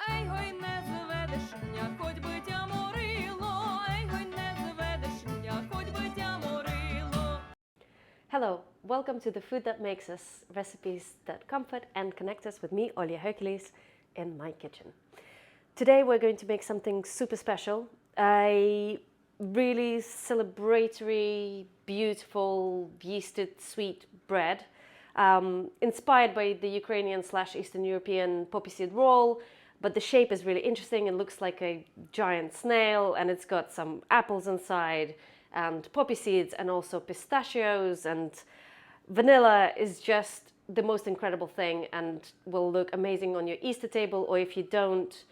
Ей гой не зведешня, хоть би тя морило. Ей гой не зведешня, хоть би тя морило. Hello, welcome to the Food That Makes Us, recipes that comfort and connect us with me, Olia Hercules, in my kitchen. Today we're going to make something super special, a really celebratory, beautiful, yeasted sweet bread, inspired by the Ukrainian/Eastern European poppyseed roll, but the shape is really interesting. It looks like a giant snail, and it's got some apples inside, and poppy seeds, and also pistachios, and vanilla is just the most incredible thing and will look amazing on your Easter table. Or if you don't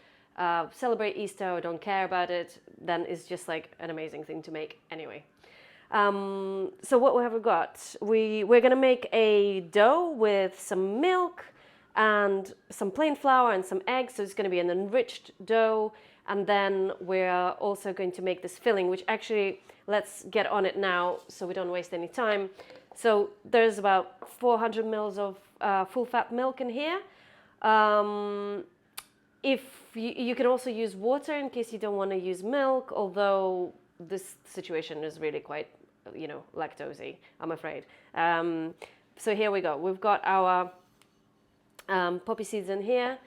celebrate Easter or don't care about it, then it's just like an amazing thing to make anyway. So what have we got? We're gonna make a dough with some milk and some plain flour and some eggs. So it's gonna be an enriched dough. And then we're also going to make this filling, which actually, let's get on it now so we don't waste any time. So there's about 400 mils of full fat milk in here. If you can also use water in case you don't want to use milk, although this situation is really quite, lactosey, I'm afraid. So here we go. We've got our poppy seeds in here,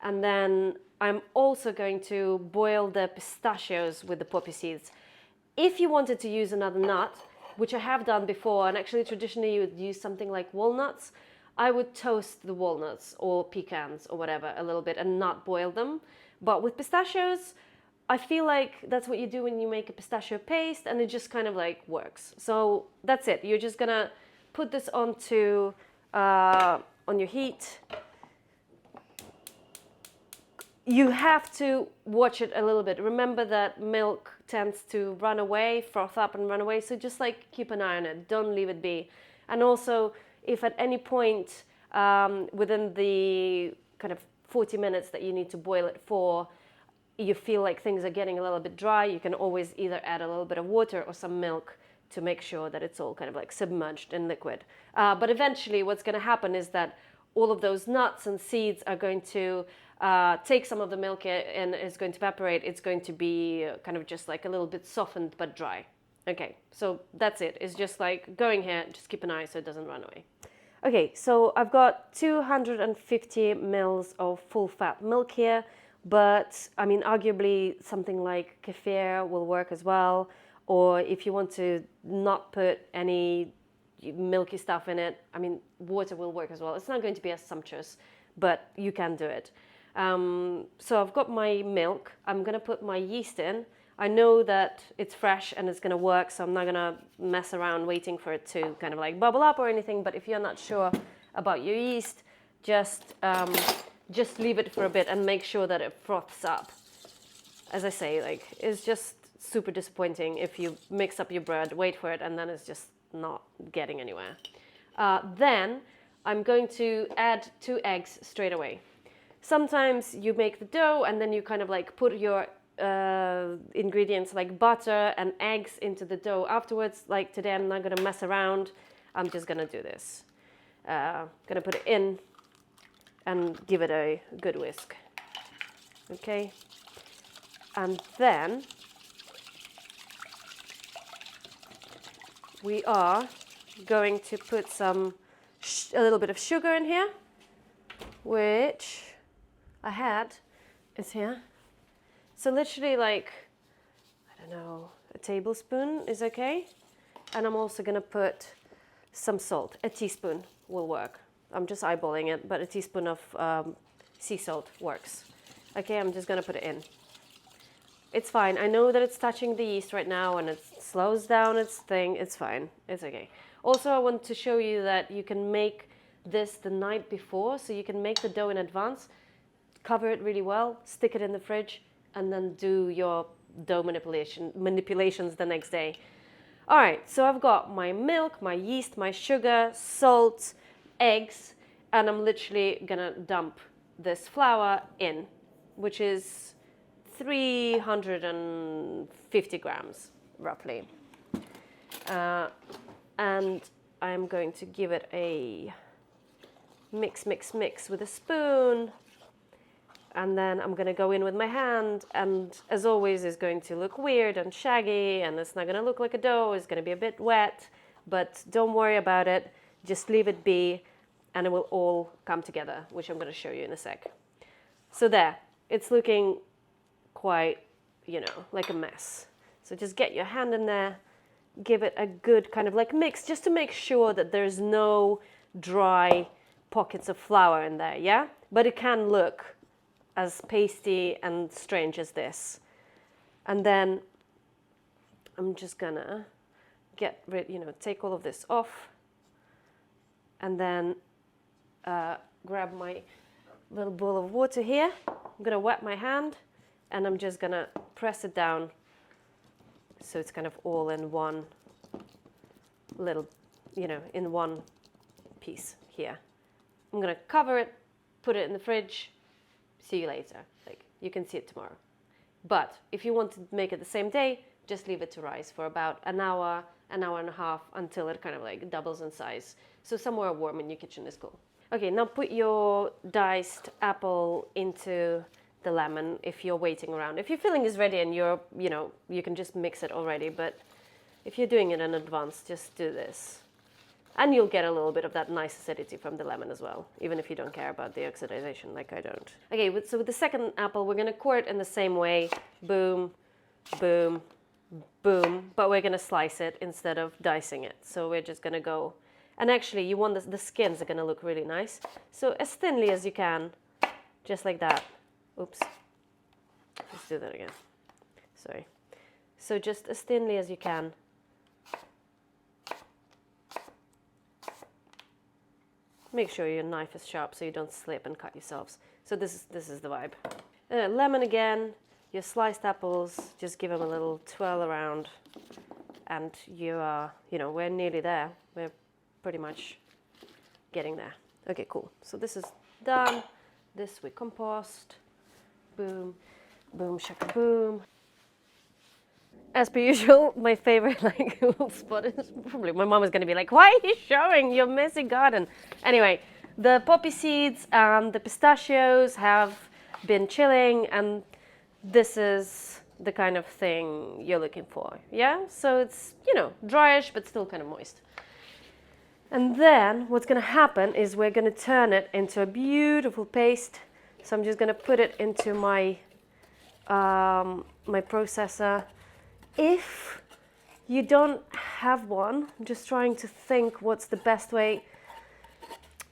and then I'm also going to boil the pistachios with the poppy seeds. If you wanted to use another nut, which I have done before, and actually traditionally you would use something like walnuts, I would toast the walnuts or pecans or whatever a little bit and not boil them. But with pistachios, I feel like that's what you do when you make a pistachio paste, and it just kind of like works. So that's it. You're just gonna put this onto on your heat. You have to watch it a little bit. Remember that milk tends to run away, froth up and run away. So just like keep an eye on it. Don't leave it be. And also, if at any point within the kind of 40 minutes that you need to boil it for, you feel like things are getting a little bit dry, you can always either add a little bit of water or some milk to make sure that it's all kind of like submerged in liquid. But eventually what's going to happen is that all of those nuts and seeds are going to take some of the milk and it's going to evaporate. It's going to be kind of just like a little bit softened but dry. Okay, so that's it. It's just like going here, just keep an eye so it doesn't run away. Okay, so I've got 250 mils of full fat milk here, but I mean, arguably something like kefir will work as well. Or if you want to not put any milky stuff in it, I mean, water will work as well. It's not going to be as sumptuous, but you can do it. So I've got my milk. I'm gonna put my yeast in. I know that it's fresh and it's gonna work, so I'm not gonna mess around waiting for it to kind of like bubble up or anything. But if you're not sure about your yeast, just leave it for a bit and make sure that it froths up. As I say, like, it's just super disappointing if you mix up your bread, wait for it, and then it's just not getting anywhere. Then I'm going to add 2 eggs straight away. Sometimes you make the dough and then you kind of like put your ingredients like butter and eggs into the dough afterwards. Like today I'm not gonna mess around. I'm just gonna do this. Gonna put it in and give it a good whisk. Okay. And then we are going to put a little bit of sugar in here, which I had is here. So literally like, I don't know, a tablespoon is okay. And I'm also gonna put some salt. A teaspoon will work. I'm just eyeballing it, but a teaspoon of sea salt works. Okay, I'm just gonna put it in. It's fine. I know that it's touching the yeast right now and it slows down its thing. It's fine. It's okay. Also, I want to show you that you can make this the night before. So you can make the dough in advance, cover it really well, stick it in the fridge, and then do your dough manipulations the next day. All right, so I've got my milk, my yeast, my sugar, salt, eggs, and I'm literally gonna dump this flour in, which is 350 grams, roughly. And I'm going to give it a mix with a spoon. And then I'm gonna go in with my hand, and as always, it's going to look weird and shaggy, and it's not gonna look like a dough, it's gonna be a bit wet, but don't worry about it, just leave it be, and it will all come together, which I'm gonna show you in a sec. So there, it's looking quite, you know, like a mess. So just get your hand in there, give it a good kind of like mix, just to make sure that there's no dry pockets of flour in there, yeah? But it can look as pasty and strange as this. And then I'm just gonna get rid, you know, take all of this off, and then grab my little bowl of water here. I'm gonna wet my hand, and I'm just gonna press it down so it's kind of all in one little, you know, in one piece here. I'm gonna cover it, put it in the fridge, see you later. Like, you can see it tomorrow. But if you want to make it the same day, just leave it to rise for about an hour and a half, until it kind of like doubles in size. So somewhere warm in your kitchen is cool. Okay, now put your diced apple into the lemon if you're waiting around. If your filling is ready and you're, you know, you can just mix it already, but if you're doing it in advance, just do this. And you'll get a little bit of that nice acidity from the lemon as well, even if you don't care about the oxidization like I don't. Okay, so with the second apple, we're gonna core it in the same way. Boom, boom, boom, but we're gonna slice it instead of dicing it. So we're just gonna go, and actually you want the skins are gonna look really nice. So as thinly as you can, just like that. Oops, let's do that again. Sorry. So just as thinly as you can. Make sure your knife is sharp so you don't slip and cut yourselves. So this is the vibe. Lemon again, your sliced apples, just give them a little twirl around, and you are, you know, we're nearly there. We're pretty much getting there. Okay, cool. So this is done. This we compost. Boom, boom, shaka boom. As per usual, my favorite like little spot is probably, my mom is going to be like, why are you showing your messy garden? Anyway, the poppy seeds and the pistachios have been chilling, and this is the kind of thing you're looking for, yeah? So it's, you know, dryish, but still kind of moist. And then what's going to happen is we're going to turn it into a beautiful paste. So I'm just going to put it into my, my processor. If you don't have one, I'm just trying to think what's the best way.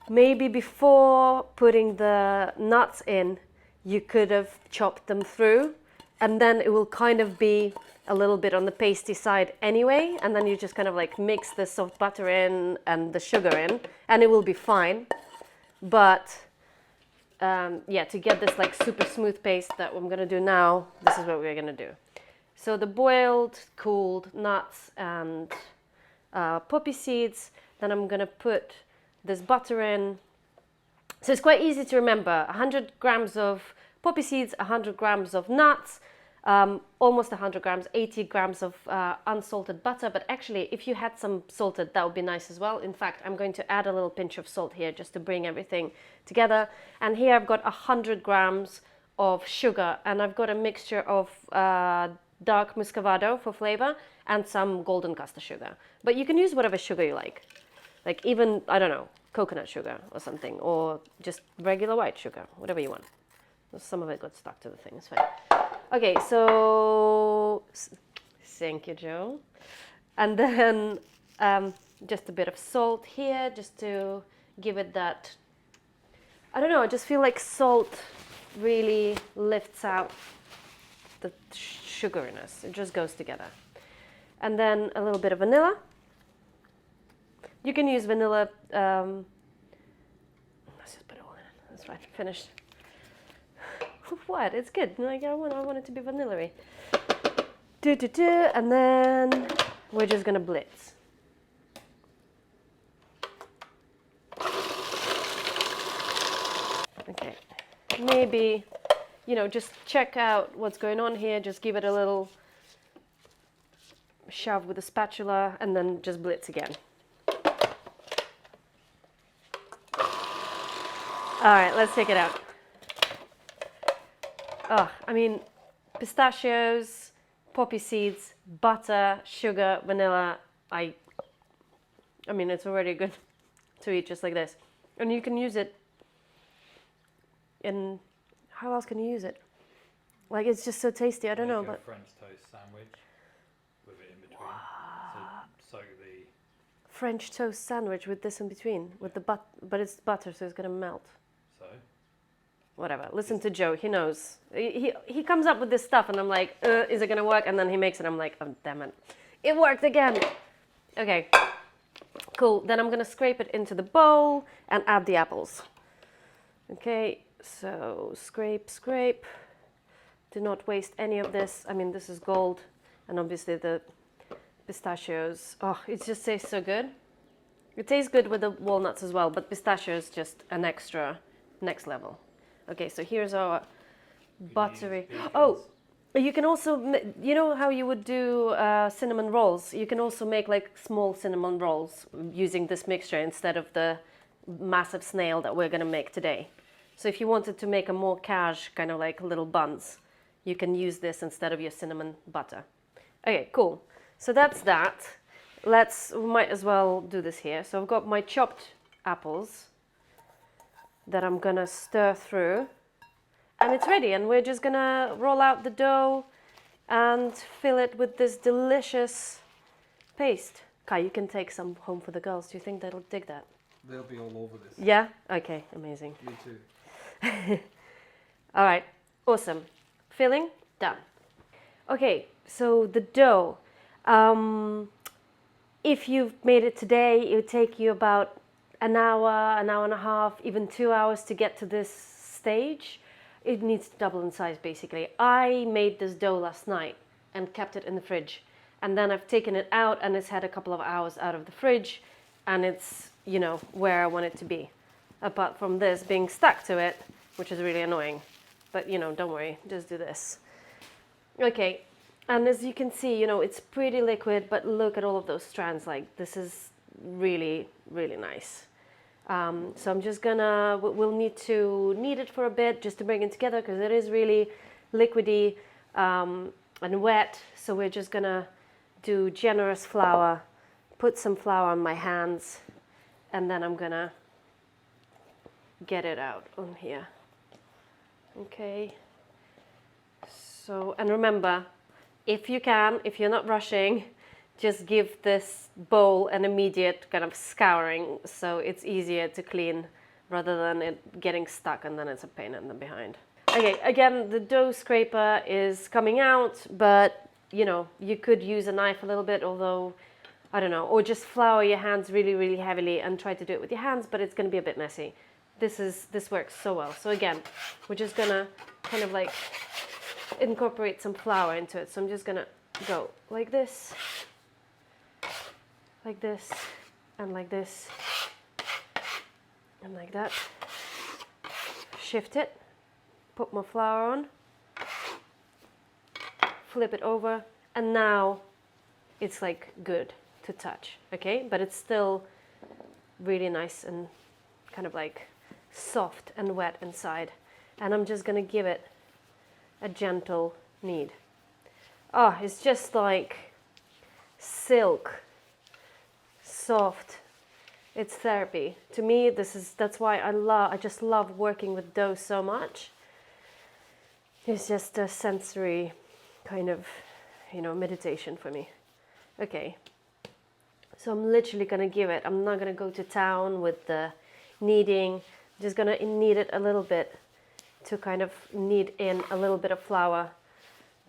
Maybe before putting the nuts in, you could have chopped them through, and then it will kind of be a little bit on the pasty side anyway, and then you just kind of like mix the soft butter in and the sugar in, and it will be fine. But yeah, to get this like super smooth paste that I'm gonna do now, this is what we're gonna do. So the boiled, cooled nuts and poppy seeds, then I'm gonna put this butter in. So it's quite easy to remember, 100 grams of poppy seeds, 100 grams of nuts, almost 100 grams, 80 grams of unsalted butter. But actually, if you had some salted, that would be nice as well. In fact, I'm going to add a little pinch of salt here just to bring everything together. And here I've got 100 grams of sugar, and I've got a mixture of dark muscovado for flavor and some golden caster sugar. But you can use whatever sugar you like even, I don't know, coconut sugar or something, or just regular white sugar, whatever you want. Some of it got stuck to the thing, it's fine. Okay, so thank you, Joe. And then just a bit of salt here, just to give it that, I don't know, I just feel like salt really lifts out the sugariness. It just goes together. And then a little bit of vanilla. You can use vanilla. Let's just put it all in. That's right, finished. What? It's good. Like I want it to be vanilla-y. And then we're just gonna blitz. Okay. Maybe, you know, just check out what's going on here. Just give it a little shove with a spatula, and then just blitz again. All right, let's take it out. Oh, I mean, pistachios, poppy seeds, butter, sugar, vanilla. I mean, it's already good to eat just like this. And you can use it in, how else can you use it? Like, it's just so tasty. I don't know, Make a but French toast sandwich with it in between. So soak the French toast sandwich with this in between, with the but it's butter, so it's gonna melt. so Whatever. Listen to Joe. He knows. He comes up with this stuff, and I'm like, is it gonna work? And then he makes it. I'm like, oh damn it, it worked again. Okay, cool. Then I'm gonna scrape it into the bowl and add the apples. Okay, so scrape, scrape. Do not waste any of this. I mean, this is gold, and obviously the pistachios. Oh, it just tastes so good. It tastes good with the walnuts as well, but pistachio is just an extra, next level. Okay, so here's our buttery. Oh, you can also, you know how you would do cinnamon rolls? You can also make like small cinnamon rolls using this mixture instead of the massive snail that we're gonna make today. So if you wanted to make a more cash, kind of like little buns, you can use this instead of your cinnamon butter. Okay, cool. So that's that. We might as well do this here. So I've got my chopped apples that I'm gonna stir through, and it's ready, and we're just gonna roll out the dough and fill it with this delicious paste. Kai, you can take some home for the girls. Do you think they'll dig that? They'll be all over this. Yeah? Okay, amazing. Me too. All right, awesome. Filling, done. Okay, so the dough. If you've made it today, it would take you about an hour and a half, even 2 hours to get to this stage. It needs to double in size, basically. I made this dough last night and kept it in the fridge. And then I've taken it out, and it's had a couple of hours out of the fridge, and it's, you know, where I want it to be. Apart from this being stuck to it, which is really annoying. But, you know, don't worry, just do this. Okay, and as you can see, you know, it's pretty liquid, but look at all of those strands. Like, this is really, really nice. So I'm just gonna, we'll need to knead it for a bit just to bring it together, because it is really liquidy and wet. So we're just gonna do generous flour, put some flour on my hands, and then I'm gonna get it out on here. Okay. So, and remember, if you can, if you're not rushing, just give this bowl an immediate kind of scouring so it's easier to clean rather than it getting stuck and then it's a pain in the behind. Okay, again, the dough scraper is coming out, but you know, you could use a knife a little bit, although, I don't know, or just flour your hands really, really heavily and try to do it with your hands, but it's gonna be a bit messy. This works so well. So again, we're just gonna kind of like incorporate some flour into it. So I'm just gonna go like this, and like this, and like that. Shift it, put more flour on, flip it over, and now it's like good to touch, okay? But it's still really nice and kind of like soft and wet inside. And I'm just gonna give it a gentle knead. Oh, it's just like silk, soft. It's therapy. To me, that's why I just love working with dough so much. It's just a sensory kind of, you know, meditation for me. Okay. So I'm literally gonna give it, I'm not gonna go to town with the kneading. I'm just gonna knead it a little bit to kind of knead in a little bit of flour,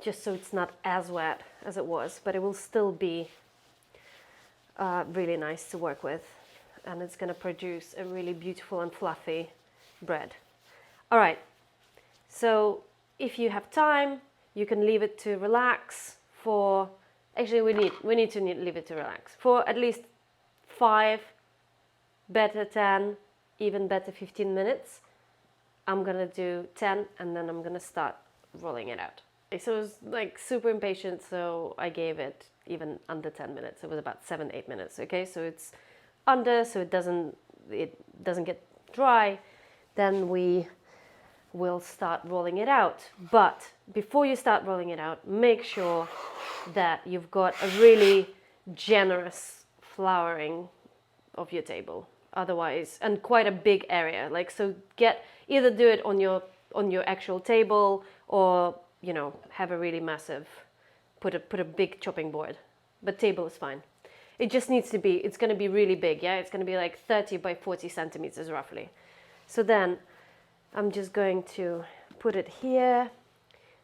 just so it's not as wet as it was, but it will still be really nice to work with, and it's gonna produce a really beautiful and fluffy bread. All right, so if you have time, you can leave it to relax for, actually we need to leave it to relax for at least 5, better 10, even better 15 minutes. I'm gonna do 10 and then I'm gonna start rolling it out. So I was like super impatient, so I gave it even under 10 minutes. It was about 7-8 minutes, okay? So it's under, so it doesn't get dry. Then we we'll start rolling it out. But before you start rolling it out, make sure that you've got a really generous flouring of your table. Otherwise, and quite a big area. Like, so either do it on your actual table, or have a really massive, put a big chopping board. But table is fine. It just needs to be, it's going to be really big, yeah? It's going to be like 30 by 40 centimeters roughly. So then I'm just going to put it here,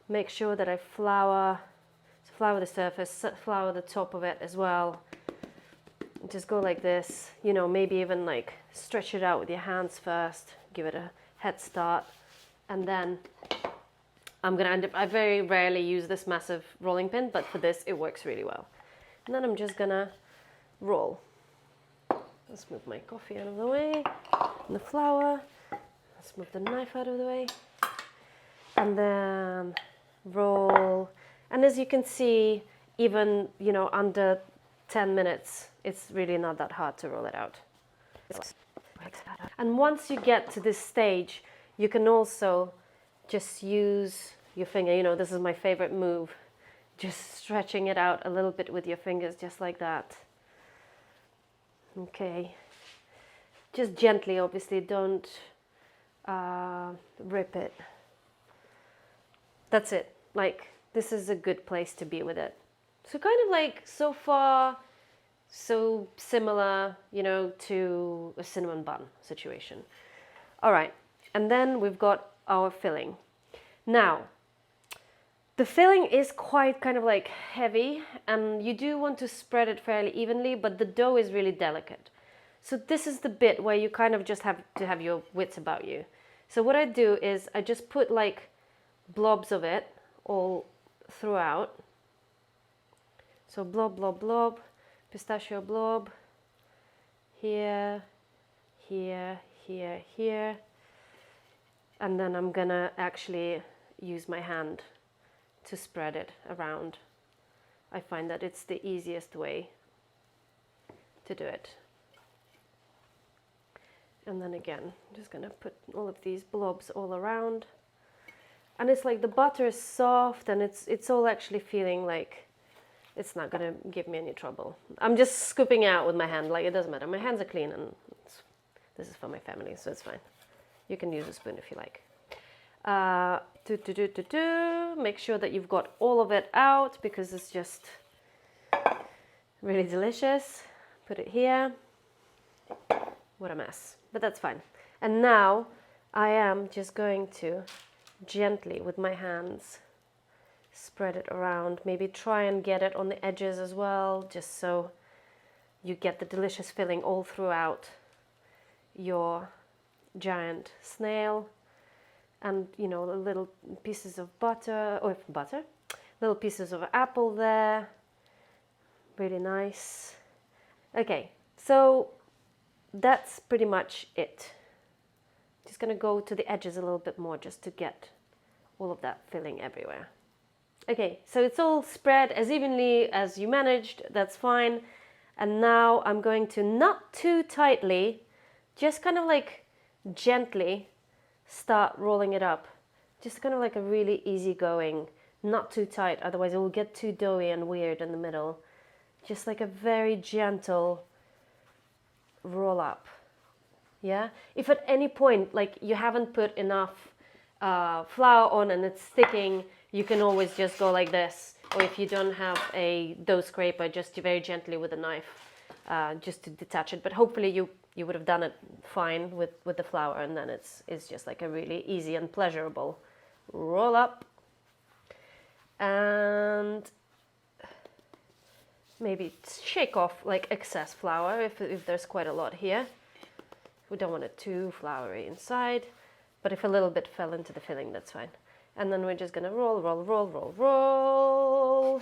make sure that I flour the surface, flour the top of it as well. Just go like this, maybe even like stretch it out with your hands first, give it a head start, and then I very rarely use this massive rolling pin, but for this it works really well. And then I'm just gonna roll. Let's move my coffee out of the way, and the flour. Let's move the knife out of the way, and then roll. And as you can see, even under 10 minutes, it's really not that hard to roll it out. And once you get to this stage, you can also just use your finger. This is my favorite move. Just stretching it out a little bit with your fingers, just like that. Okay. Just gently, obviously, don't rip it. That's it. Like, this is a good place to be with it. So kind of like, so far, so similar, to a cinnamon bun situation. All right, and then we've got our filling. Now, the filling is quite kind of like heavy, and you do want to spread it fairly evenly, but the dough is really delicate. So this is the bit where you kind of just have to have your wits about you. So what I do is I just put like blobs of it all throughout. So blob, blob, blob, pistachio blob, here, here, here, here. And then I'm gonna actually use my hand to spread it around. I find that it's the easiest way to do it. And then again, I'm just gonna put all of these blobs all around. And it's like the butter is soft, and it's all actually feeling like it's not gonna give me any trouble. I'm just scooping out with my hand, like it doesn't matter. My hands are clean, and this is for my family, so it's fine. You can use a spoon if you like. Make sure that you've got all of it out, because it's just really delicious. Put it here. What a mess, but that's fine. And now I am just going to gently with my hands spread it around. Maybe try and get it on the edges as well, just so you get the delicious filling all throughout your giant snail. And the little pieces of butter, little pieces of apple there. Really nice. Okay, so that's pretty much it. Just gonna go to the edges a little bit more, just to get all of that filling everywhere. Okay, so it's all spread as evenly as you managed, that's fine. And now I'm going to, not too tightly, just kind of like gently start rolling it up. Just kind of like a really easygoing, not too tight, otherwise it will get too doughy and weird in the middle. Just like a very gentle roll up. Yeah, if at any point like you haven't put enough flour on and it's sticking, you can always just go like this, or if you don't have a dough scraper, just very gently with a knife just to detach it. But hopefully you would have done it fine with the flour, and then it's just like a really easy and pleasurable roll up. And maybe shake off like excess flour if there's quite a lot here. We don't want it too floury inside, but if a little bit fell into the filling, that's fine. And then we're just gonna roll, roll, roll, roll, roll.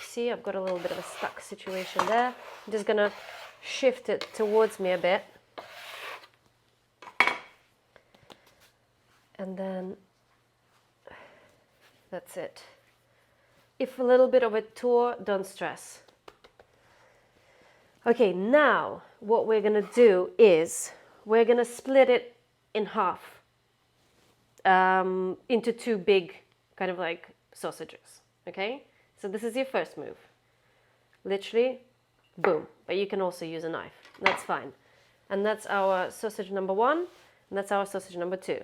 See, I've got a little bit of a stuck situation there. I'm just gonna shift it towards me a bit. And then that's it. If a little bit of it tore, don't stress. Okay, now what we're gonna do is we're gonna split it in half. into two big kind of like sausages. Okay, so this is your first move. Literally, boom. But you can also use a knife. That's fine. And that's our sausage number 1, and that's our sausage number 2.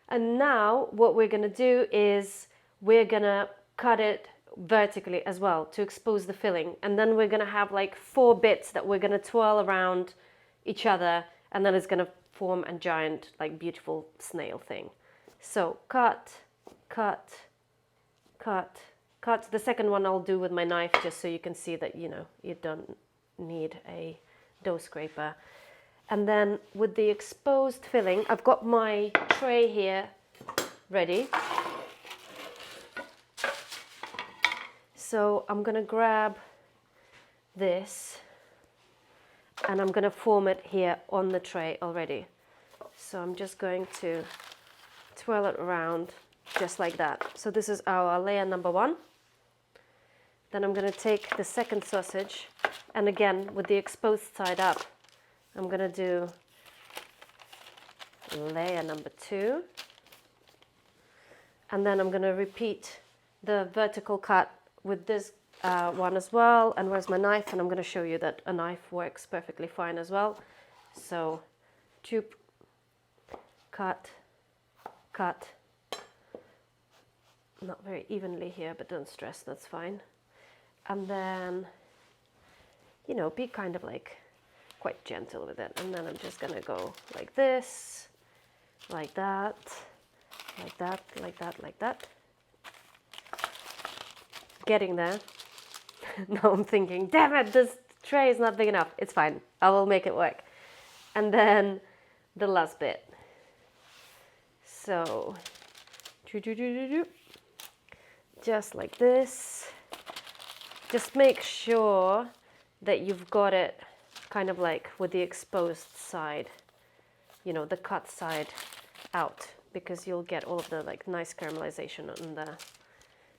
And now what we're gonna do is we're gonna cut it vertically as well to expose the filling. And then we're gonna have like 4 bits that we're gonna twirl around each other, and then it's gonna form a giant, like, beautiful snail thing. So cut, cut, cut, cut. The second one I'll do with my knife just so you can see that, you know, you don't need a dough scraper. And then with the exposed filling, I've got my tray here ready. So I'm gonna grab this and I'm gonna form it here on the tray already. So I'm just going to twirl it around just like that. So this is our layer number 1. Then I'm gonna take the second sausage, and again with the exposed side up, I'm gonna do layer number 2, and then I'm gonna repeat the vertical cut with this one as well. And where's my knife? And I'm gonna show you that a knife works perfectly fine as well. So tube, cut, cut. Not very evenly here, but don't stress, that's fine. And then, you know, be kind of like quite gentle with it. And then I'm just gonna go like this, like that, like that, like that, like that. Getting there. Now I'm thinking, damn it, this tray is not big enough. It's fine, I will make it work. And then the last bit. So, just like this. Just make sure that you've got it kind of like with the exposed side, you know, the cut side out, because you'll get all of the like nice caramelization on the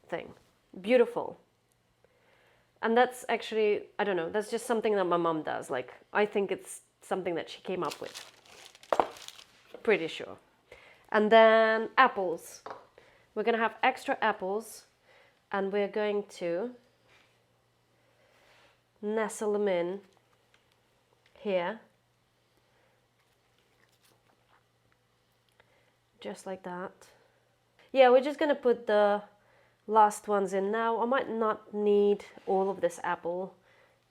thing. Beautiful. And that's actually, I don't know, that's just something that my mom does. Like, I think it's something that she came up with. Pretty sure. And then apples. We're gonna have extra apples, and we're going to nestle them in here. Just like that. Yeah, we're just gonna put the last ones in now. I might not need all of this apple.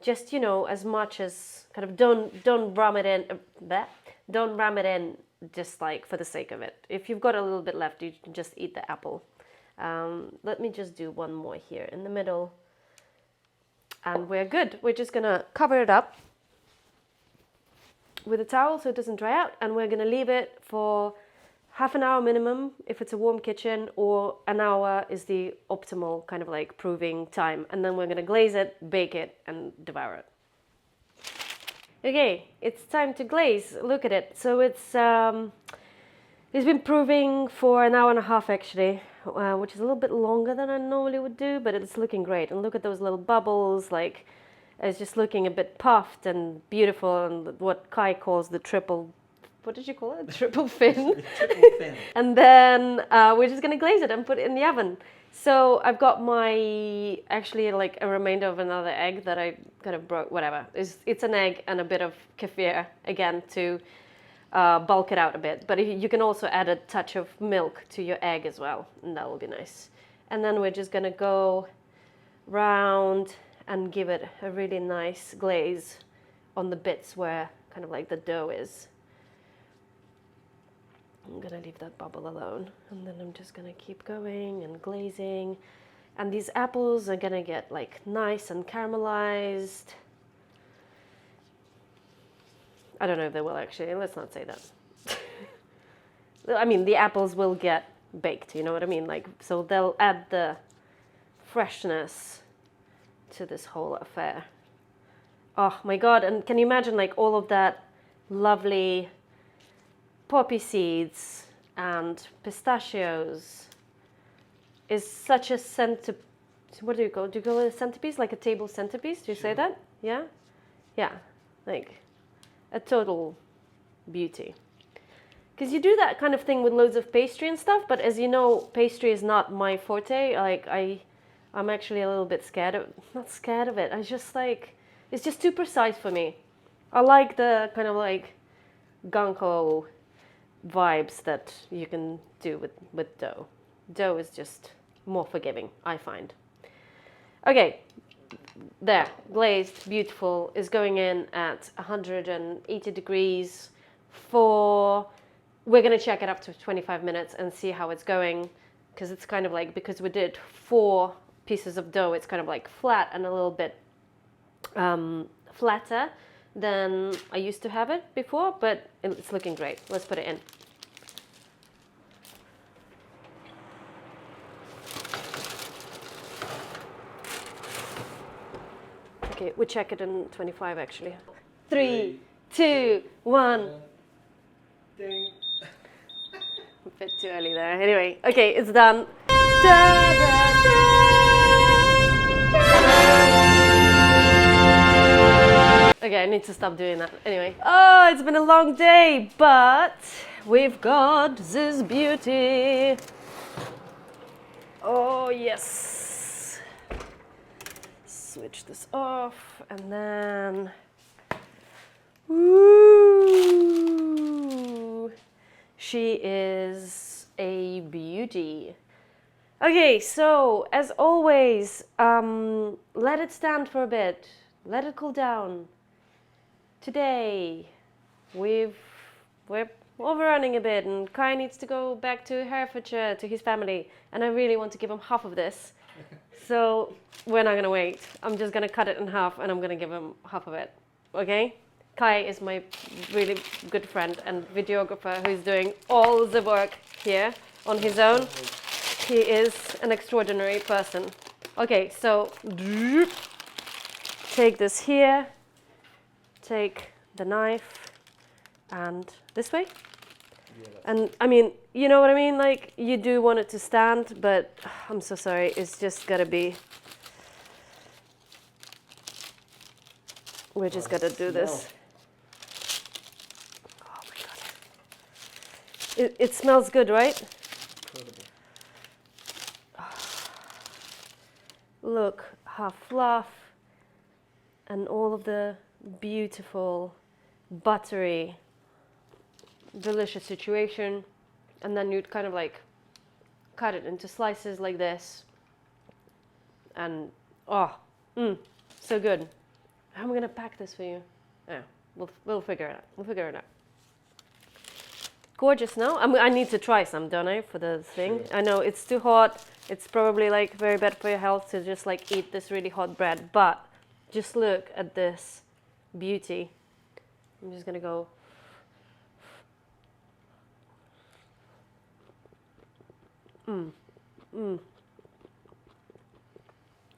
Just, you know, as much as kind of don't ram it in. Don't ram it in just like for the sake of it. If you've got a little bit left, you can just eat the apple. Let me just do one more here in the middle. And we're good. We're just gonna cover it up with a towel so it doesn't dry out, and we're gonna leave it for half an hour minimum if it's a warm kitchen, or an hour is the optimal kind of like proving time. And then we're gonna glaze it, bake it, and devour it. Okay, it's time to glaze. Look at it. So it's been proving for an hour and a half actually, which is a little bit longer than I normally would do, but it's looking great. And look at those little bubbles, like it's just looking a bit puffed and beautiful, and what Kai calls the triple, what did you call it? Triple fin. Triple fin. And then we're just gonna glaze it and put it in the oven. So I've got my, actually like a remainder of another egg that I kind of broke, whatever. It's an egg and a bit of kefir, again, to bulk it out a bit. But you can also add a touch of milk to your egg as well, and that will be nice. And then we're just gonna go round and give it a really nice glaze on the bits where kind of like the dough is. I'm gonna leave that bubble alone, and then I'm just gonna keep going and glazing. And these apples are gonna get like nice and caramelized. I don't know if they will actually, let's not say that. I mean, the apples will get baked, you know what I mean? Like, so they'll add the freshness to this whole affair. Oh my God, and can you imagine like all of that lovely poppy seeds and pistachios is such a what do you call it a centerpiece? Like a table centerpiece? Do you say that? Yeah? Yeah, like a total beauty. Because you do that kind of thing with loads of pastry and stuff, but as you know, pastry is not my forte. Like I'm actually a little bit scared of, not scared of it. I just like, it's just too precise for me. I like the kind of like gung-ho vibes that you can do with dough. Dough is just more forgiving, I find. Okay, there, glazed, beautiful, is going in at 180 degrees for, we're gonna check it up to 25 minutes and see how it's going, because it's kind of like, because we did 4 pieces of dough, it's kind of like flat and a little bit flatter than I used to have it before, but it's looking great. Let's put it in. Okay, we check it in 25 actually. 3, 2, 1. Ding. A bit too early there. Anyway, okay, it's done. Da, da, da. Okay, I need to stop doing that. Anyway. Oh, it's been a long day, but we've got this beauty. Oh, yes. Switch this off and then. Woo! She is a beauty. Okay, so as always, let it stand for a bit. Let it cool down. Today, we're overrunning a bit, and Kai needs to go back to Herefordshire to his family, and I really want to give him half of this. So we're not gonna wait. I'm just gonna cut it in half, and I'm gonna give him half of it. Okay? Kai is my really good friend and videographer who's doing all the work here on his own. He is an extraordinary person. Okay, so take this here, take the knife, and this way. And I mean, you know what I mean? Like, you do want it to stand, but I'm so sorry, it's just gotta be. We're just gotta do this. Oh my god. It smells good, right? Incredible. Look, how fluff and all of the beautiful, buttery, delicious situation. And then you'd kind of like cut it into slices like this. And oh, so good. How am I gonna pack this for you? Yeah, we'll figure it out. We'll figure it out. Gorgeous, no? I need to try some, don't I, for the thing? Sure. I know it's too hot. It's probably like very bad for your health to just like eat this really hot bread. But just look at this beauty. I'm just gonna go.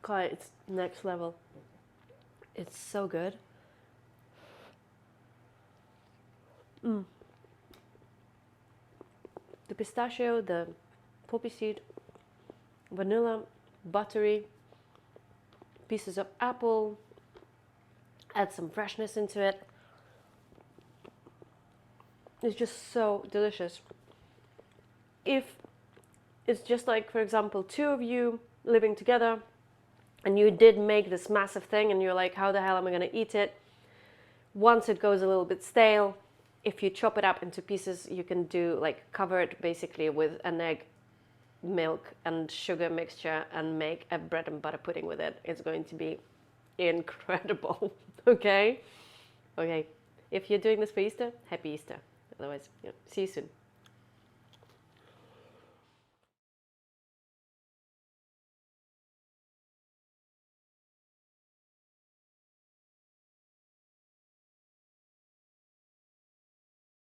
God, it's next level. It's so good. The pistachio, the poppy seed, vanilla, buttery, pieces of apple, add some freshness into it. It's just so delicious. If it's just like, for example, 2 of you living together and you did make this massive thing and you're like, how the hell am I going to eat it? Once it goes a little bit stale, if you chop it up into pieces, you can do like cover it basically with an egg, milk and sugar mixture and make a bread and butter pudding with it. It's going to be incredible. Okay? Okay. If you're doing this for Easter, happy Easter. Otherwise, see you soon.